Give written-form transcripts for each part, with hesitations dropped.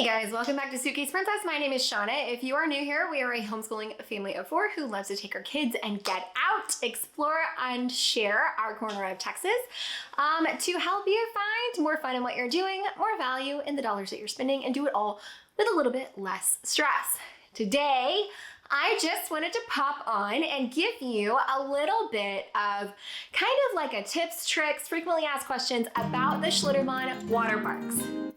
Hey guys, welcome back to Suitcase Princess. My name is Shanna. If you are new here, we are a homeschooling family of 4 who loves to take our kids and get out, explore, and share our corner of Texas to help you find more fun in what you're doing, more value in the dollars that you're spending, and do it all with a little bit less stress. Today, I just wanted to pop on and give you a little bit of kind of like a tips, tricks, frequently asked questions about the Schlitterbahn Waterparks.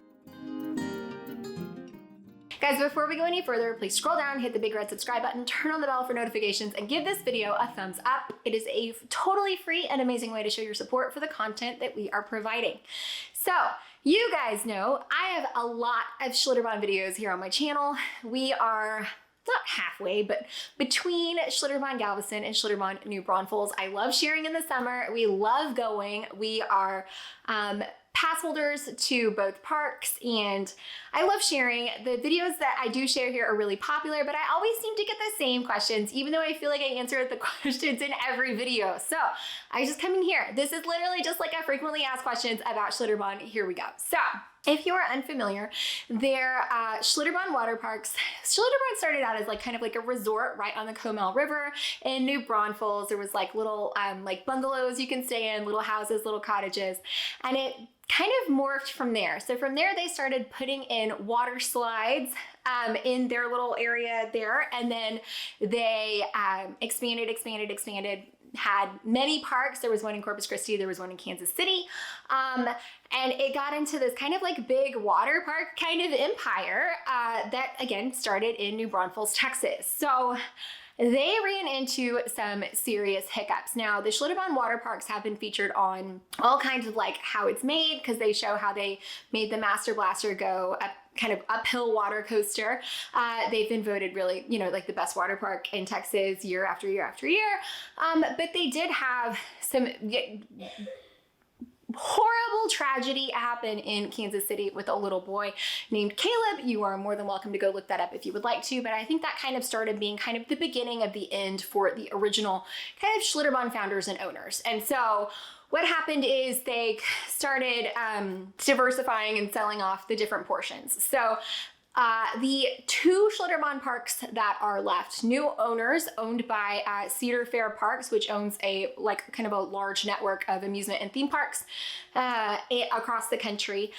Guys, before we go any further, please scroll down, hit the big red subscribe button, turn on the bell for notifications, and give this video a thumbs up. It is a totally free and amazing way to show your support for the content that we are providing. So, you guys know I have a lot of Schlitterbahn videos here on my channel. We are not halfway, but between Schlitterbahn Galveston and Schlitterbahn New Braunfels. I love sharing in the summer. We love going. We are pass holders to both parks, and I love sharing. The videos that I do share here are really popular, but I always seem to get the same questions, even though I feel like I answer the questions in every video. So I just come in here. This is literally just like a frequently asked questions about Schlitterbahn. Here we go. So if you are unfamiliar, they're Schlitterbahn Waterparks. Schlitterbahn started out as like kind of like a resort right on the Comal River in New Braunfels. There was like little like bungalows you can stay in, little houses, little cottages, and it kind of morphed from there. So from there, they started putting in water slides in their little area there, and then they expanded, had many parks. There was one in Corpus Christi, there was one in Kansas City, and it got into this kind of like big water park kind of empire that again started in New Braunfels, Texas. So they ran into some serious hiccups. Now, the Schlitterbahn Waterparks have been featured on all kinds of like how it's made, because they show how they made the Master Blaster go up kind of uphill water coaster. They've been voted really, you know, like the best water park in Texas year after year after year. But they did have some horrible tragedy happened in Kansas City with a little boy named Caleb. You are more than welcome to go look that up if you would like to, but I think that kind of started being kind of the beginning of the end for the original kind of Schlitterbahn founders and owners. And so what happened is they started diversifying and selling off the different portions. So the 2 Schlitterbahn parks that are left, new owners owned by Cedar Fair Parks, which owns a like kind of a large network of amusement and theme parks across the country.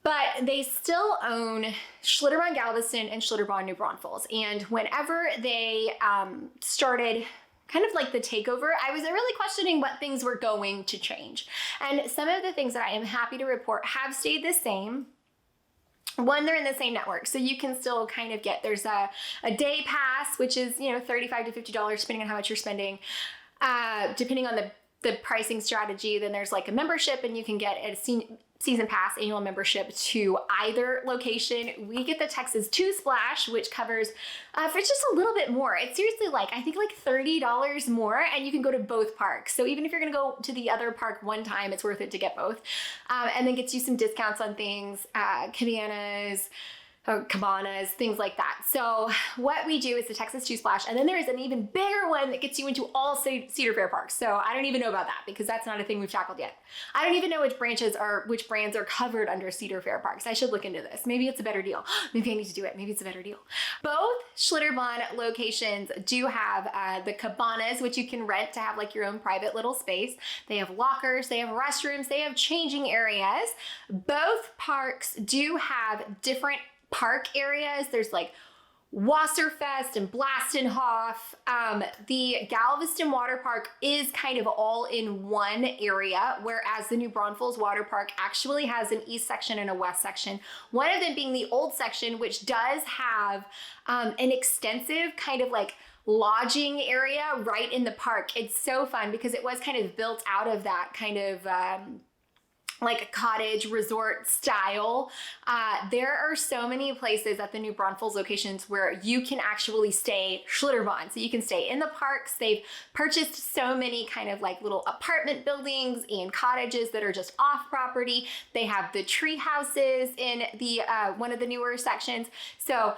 But they still own Schlitterbahn Galveston and Schlitterbahn New Braunfels. And whenever they started kind of like the takeover, I was really questioning what things were going to change. And some of the things that I am happy to report have stayed the same. One, they're in the same network, so you can still kind of get, there's a day pass, which is, you know, $35 to $50 depending on how much you're spending, depending on the pricing strategy. Then there's like a membership, and you can get a season pass annual membership to either location. We get the Texas 2 Splash, which covers for just a little bit more. It's seriously like, I think like $30 more, and you can go to both parks. So even if you're gonna go to the other park one time, it's worth it to get both. And then gets you some discounts on things, cabanas, things like that. So what we do is the Texas 2 Splash, and then there is an even bigger one that gets you into all Cedar Fair parks. So I don't even know about that, because that's not a thing we've tackled yet. I don't even know which brands are covered under Cedar Fair parks. I should look into this. Maybe it's a better deal. Maybe I need to do it. Maybe it's a better deal. Both Schlitterbahn locations do have the cabanas, which you can rent to have like your own private little space. They have lockers, they have restrooms, they have changing areas. Both parks do have different park areas. There's like Wasserfest and Blastenhof. The Galveston Water Park is kind of all in one area, whereas the New Braunfels Water Park actually has an east section and a west section. One of them being the old section, which does have an extensive kind of like lodging area right in the park. It's so fun because it was kind of built out of that kind of like a cottage resort style. There are so many places at the New Braunfels locations where you can actually stay Schlitterbahn. So you can stay in the parks. They've purchased so many kind of like little apartment buildings and cottages that are just off property. They have the tree houses in the one of the newer sections. So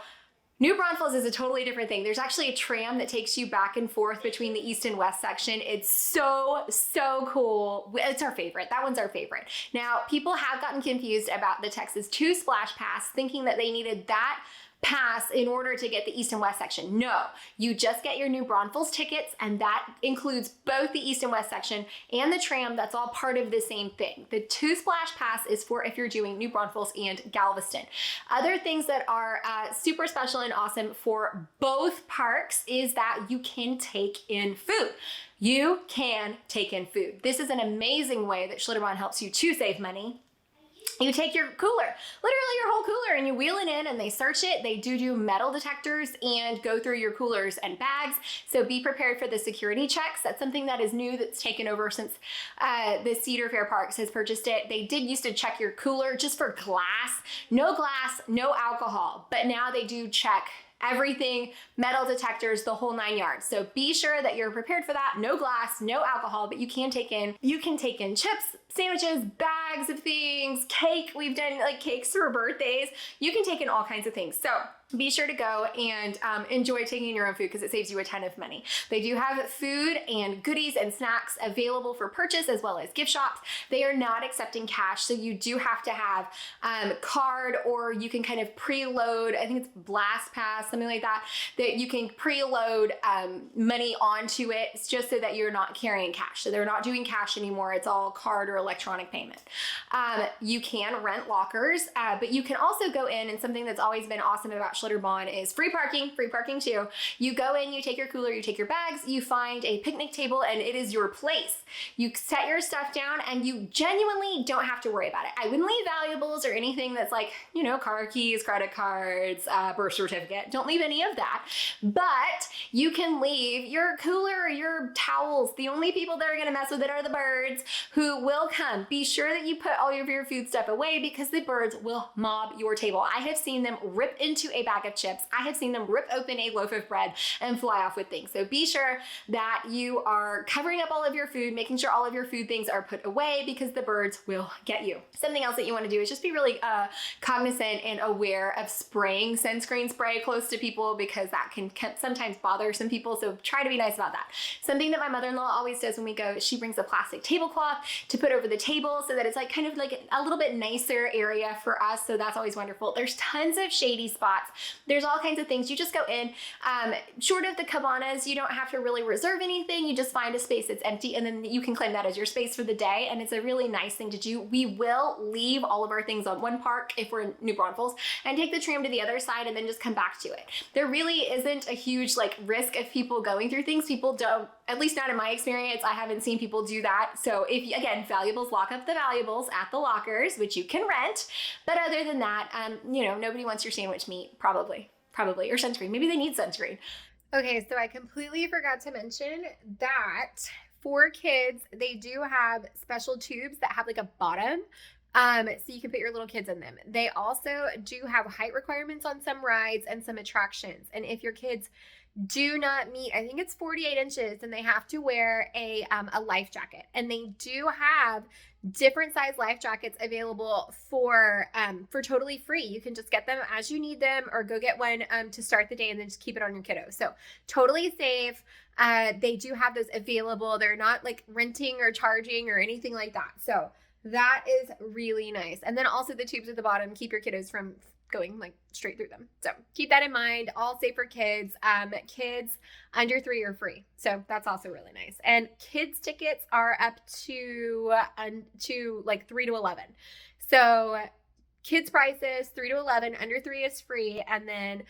New Braunfels is a totally different thing. There's actually a tram that takes you back and forth between the east and west section. It's so, so cool. It's our favorite. That one's our favorite. Now, people have gotten confused about the Texas 2 Splash Pass, thinking that they needed that pass in order to get the east and west section. No, you just get your New Braunfels tickets, and that includes both the east and west section and the tram. That's all part of the same thing. The 2 Splash Pass is for if you're doing New Braunfels and Galveston. Other things that are super special and awesome for both parks is that you can take in food. You can take in food. This is an amazing way that Schlitterbahn helps you to save money. You take your cooler, literally your whole cooler, and you wheel it in and they search it. They do metal detectors and go through your coolers and bags. So be prepared for the security checks. That's something that is new that's taken over since the Cedar Fair Parks has purchased it. They did used to check your cooler just for glass, no alcohol, but now they do check everything, metal detectors, the whole 9 yards. So be sure that you're prepared for that. No glass, no alcohol, but you can take in chips, sandwiches, bags of things, cake. We've done like cakes for birthdays. You can take in all kinds of things. So be sure to go and enjoy taking in your own food because it saves you a ton of money. They do have food and goodies and snacks available for purchase as well as gift shops. They are not accepting cash, so you do have to have card, or you can kind of preload, I think it's Blast Pass, something like that, that you can preload money onto it just so that you're not carrying cash. So they're not doing cash anymore. It's all card or electronic payment. You can rent lockers, but you can also go in, and something that's always been awesome about Schlitterbahn is free parking too. You go in, you take your cooler, you take your bags, you find a picnic table, and it is your place. You set your stuff down and you genuinely don't have to worry about it. I wouldn't leave valuables or anything that's like, you know, car keys, credit cards, birth certificate. Don't leave any of that. But you can leave your cooler, your towels. The only people that are going to mess with it are the birds who will come. Be sure that you put all of your food stuff away because the birds will mob your table. I have seen them rip into a bag of chips. I have seen them rip open a loaf of bread and fly off with things. So be sure that you are covering up all of your food, making sure all of your food things are put away because the birds will get you. Something else that you want to do is just be really cognizant and aware of spraying sunscreen spray close to people because that can sometimes bother some people. So try to be nice about that. Something that my mother-in-law always does when we go, she brings a plastic tablecloth to put over the table so that it's like kind of like a little bit nicer area for us. So that's always wonderful. There's tons of shady spots. There's all kinds of things. You just go in, short of the cabanas, you don't have to really reserve anything. You just find a space that's empty and then you can claim that as your space for the day. And it's a really nice thing to do. We will leave all of our things on one park if we're in New Braunfels and take the tram to the other side and then just come back to it. There really isn't a huge like risk of people going through things. People don't, at least not in my experience, I haven't seen people do that. So if, again, valuables, lock up the valuables at the lockers, which you can rent. But other than that, you know, nobody wants your sandwich meat, probably, or sunscreen. Maybe they need sunscreen. Okay, so I completely forgot to mention that for kids, they do have special tubes that have like a bottom. So you can put your little kids in them. They also do have height requirements on some rides and some attractions. And if your kids do not meet, I think it's 48 inches, then they have to wear a life jacket. And they do have different size life jackets available for totally free. You can just get them as you need them or go get one to start the day and then just keep it on your kiddo. So totally safe. They do have those available. They're not like renting or charging or anything like that. So that is really nice. And then also the tubes at the bottom keep your kiddos from going like straight through them. So keep that in mind. All safe for kids. Kids under 3 are free. So that's also really nice. And kids tickets are up to like 3 to 11. So kids prices 3 to 11, under 3 is free. And then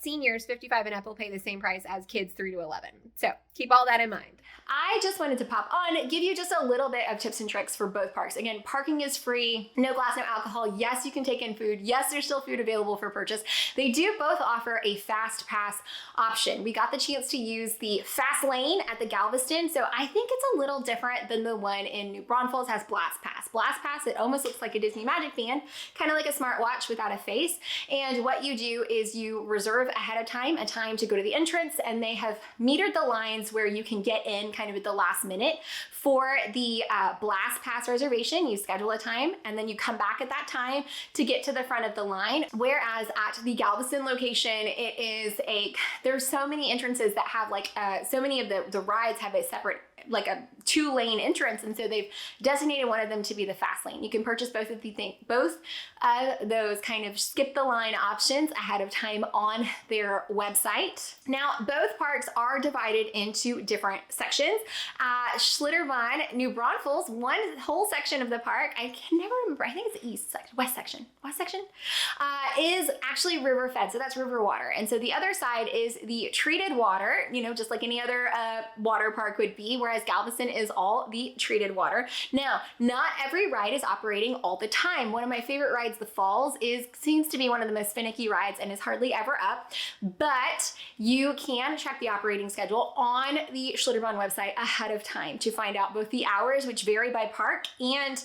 seniors 55 and up will pay the same price as kids 3 to 11. So keep all that in mind. I just wanted to pop on, give you just a little bit of tips and tricks for both parks. Again, parking is free, no glass, no alcohol. Yes, you can take in food. Yes, there's still food available for purchase. They do both offer a fast pass option. We got the chance to use the fast lane at the Galveston. So I think it's a little different than the one in New Braunfels has Blast Pass. Blast Pass, it almost looks like a Disney Magic Band, kind of like a smartwatch without a face. And what you do is you reserve ahead of time a time to go to the entrance, and they have metered the lines where you can get in kind of at the last minute. For the Blast Pass reservation, you schedule a time and then you come back at that time to get to the front of the line. Whereas at the Galveston location, there's so many entrances that have so many of the rides have a separate, like a 2-lane entrance, and so they've designated one of them to be the fast lane. You can purchase both of those kind of skip the line options ahead of time on their website. Now, both parks are divided into different sections. Schlitterbahn, New Braunfels, one whole section of the park, I can never remember, I think it's the west section, is actually river fed, so that's river water. And so the other side is the treated water, just like any other water park would be, whereas Galveston is all the treated water. Now, not every ride is operating all the time. One of my favorite rides, the Falls, seems to be one of the most finicky rides and is hardly ever up, but you can check the operating schedule on the Schlitterbahn website ahead of time to find out both the hours, which vary by park, and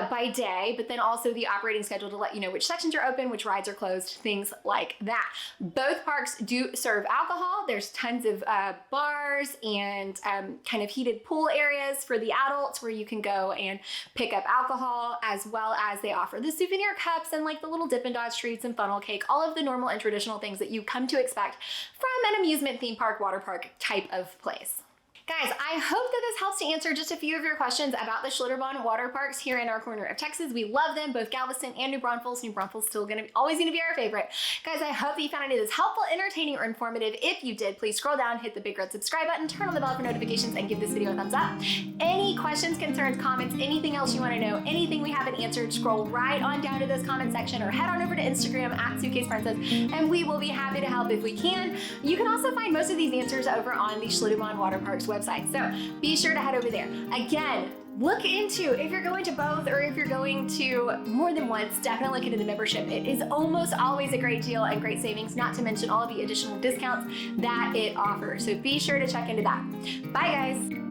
by day, but then also the operating schedule to let you know which sections are open, which rides are closed, things like that. Both parks do serve alcohol. There's tons of bars and kind of heated pool areas for the adults where you can go and pick up alcohol, as well as they offer the souvenir cups and like the little Dippin' Dots treats and funnel cake, all of the normal and traditional things that you come to expect from an amusement theme park, water park type of place. Guys, I hope that this helps to answer just a few of your questions about the Schlitterbahn Waterparks here in our corner of Texas. We love them, both Galveston and New Braunfels. New Braunfels still always gonna be our favorite. Guys, I hope that you found any of this helpful, entertaining, or informative. If you did, please scroll down, hit the big red subscribe button, turn on the bell for notifications, and give this video a thumbs up. Any questions, concerns, comments, anything else you wanna know, anything we haven't answered, scroll right on down to this comment section or head on over to Instagram at Suitcase Princess, and we will be happy to help if we can. You can also find most of these answers over on the Schlitterbahn Waterparks website. So be sure to head over there. Again, look into, if you're going to both or if you're going to more than once, definitely look into the membership. It is almost always a great deal and great savings, not to mention all of the additional discounts that it offers. So be sure to check into that. Bye guys.